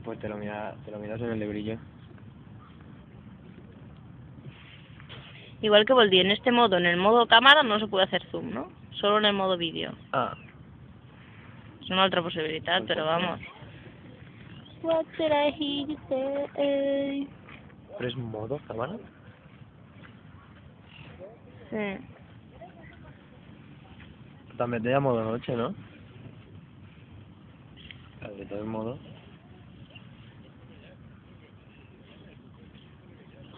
Pues te lo miras en el de brillo. Igual que Voldy, en este modo, en el modo cámara no se puede hacer zoom, ¿no? Solo en el modo vídeo. Ah. Es una otra posibilidad, Pues pero ¿por qué? vamos. What did I hear you say? ¿Pero es modo cámara? Sí. También te da modo noche, ¿no? Claro, de todo modo.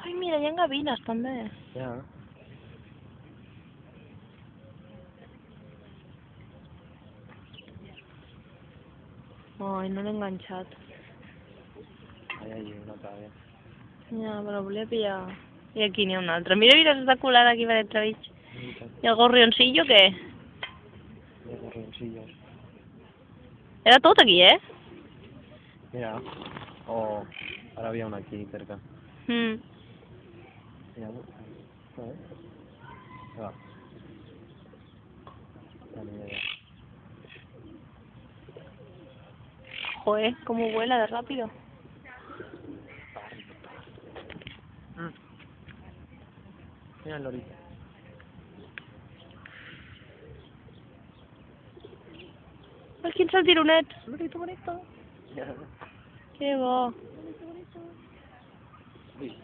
Ay, mira, hi ha gavines també. Ya. Ai, no l'he enganxat. Ahí una otra vez. Ja, però volia pillar... I aquí n'hi ha un altre. Mira, mira, s'està colant aquí per entremig. I el gorrioncillo, què? De gorrioncillos. Era tot aquí, eh? Mira. Oh, ahora había una aquí cerca. Mm. Mira, a ver. Va. Joder, cómo vuela de rápido. Mira el lorito. Ai, quins el tironet. Lorito bonito. Que bo. Uy.